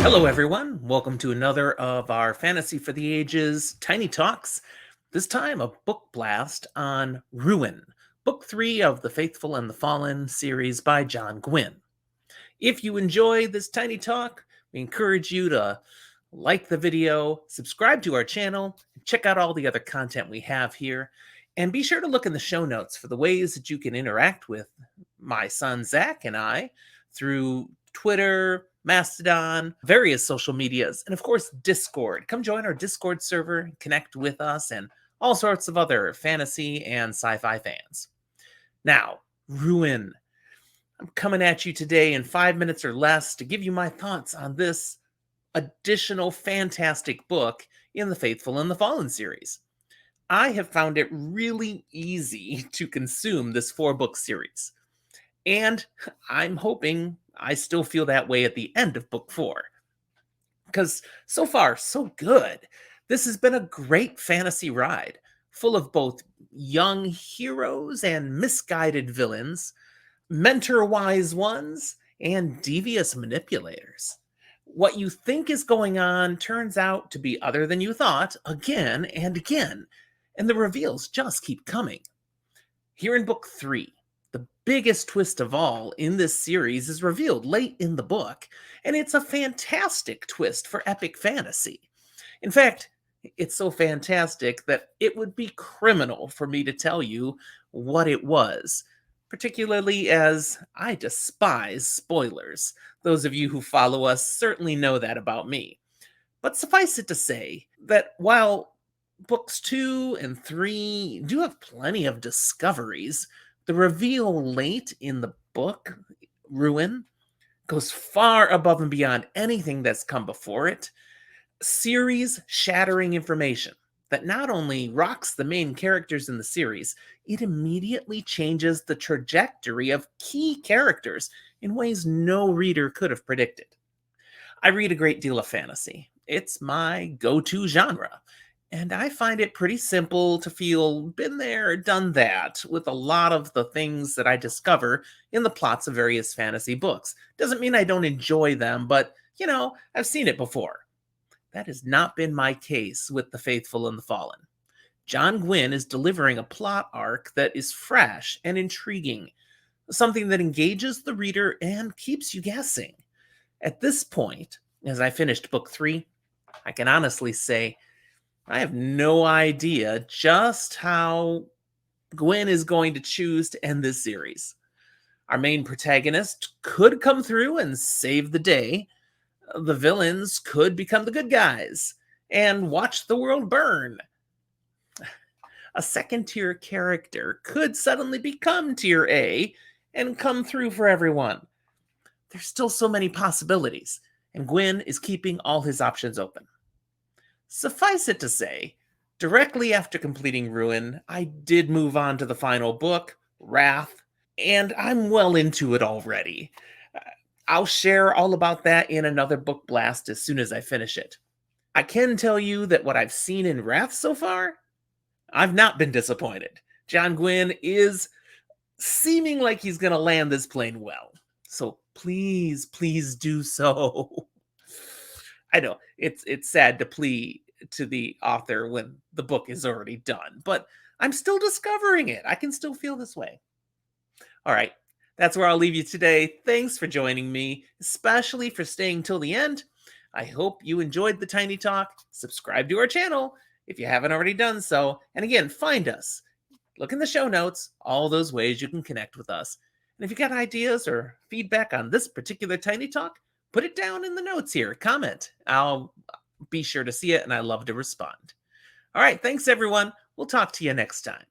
Hello, everyone. Welcome to another of our Fantasy for the Ages Tiny Talks. This time, a book blast on Ruin, Book 3 of the Faithful and the Fallen series by John Gwynne. If you enjoy this tiny talk, we encourage you to like the video, subscribe to our channel, check out all the other content we have here, and be sure to look in the show notes for the ways that you can interact with my son Zach and I through Twitter, Mastodon, various social medias, and of course, Discord. Come join our Discord server, connect with us, and all sorts of other fantasy and sci fi fans. Now, Ruin. I'm coming at you today in 5 minutes or less to give you my thoughts on this additional fantastic book in the Faithful and the Fallen series. I have found it really easy to consume this 4 book series, and I'm hoping I still feel that way at the end of book 4. Because so far, so good. This has been a great fantasy ride, full of both young heroes and misguided villains, mentor wise ones, and devious manipulators. What you think is going on turns out to be other than you thought again and again, and the reveals just keep coming. Here in book 3, the biggest twist of all in this series is revealed late in the book, and it's a fantastic twist for epic fantasy. In fact, it's so fantastic that it would be criminal for me to tell you what it was, particularly as I despise spoilers. Those of you who follow us certainly know that about me. But suffice it to say that while books 2 and 3 do have plenty of discoveries, the reveal late in the book, Ruin, goes far above and beyond anything that's come before it. Series shattering information that not only rocks the main characters in the series, it immediately changes the trajectory of key characters in ways no reader could have predicted. I read a great deal of fantasy. It's my go to genre. And I find it pretty simple to feel been there, done that with a lot of the things that I discover in the plots of various fantasy books. Doesn't mean I don't enjoy them, but, I've seen it before. That has not been my case with The Faithful and the Fallen. John Gwynne is delivering a plot arc that is fresh and intriguing, something that engages the reader and keeps you guessing. At this point, as I finished book 3, I can honestly say I have no idea just how Gwynne is going to choose to end this series. Our main protagonist could come through and save the day. The villains could become the good guys and watch the world burn. A second tier character could suddenly become tier A and come through for everyone. There's still so many possibilities, and Gwynne is keeping all his options open. Suffice it to say, directly after completing Ruin, I did move on to the final book, Wrath, and I'm well into it already. I'll share all about that in another book blast as soon as I finish it. I can tell you that what I've seen in Wrath so far, I've not been disappointed. John Gwynne is seeming like he's going to land this plane well. So please, please do so. I know it's sad to plead to the author when the book is already done, but I'm still discovering it. I can still feel this way. All right, that's where I'll leave you today. Thanks for joining me, especially for staying till the end. I hope you enjoyed the Tiny Talk. Subscribe to our channel if you haven't already done so. And again, find us. Look in the show notes, all those ways you can connect with us. And if you got ideas or feedback on this particular Tiny Talk, put it down in the notes here. Comment. I'll be sure to see it, and I love to respond. All right, thanks, everyone. We'll talk to you next time.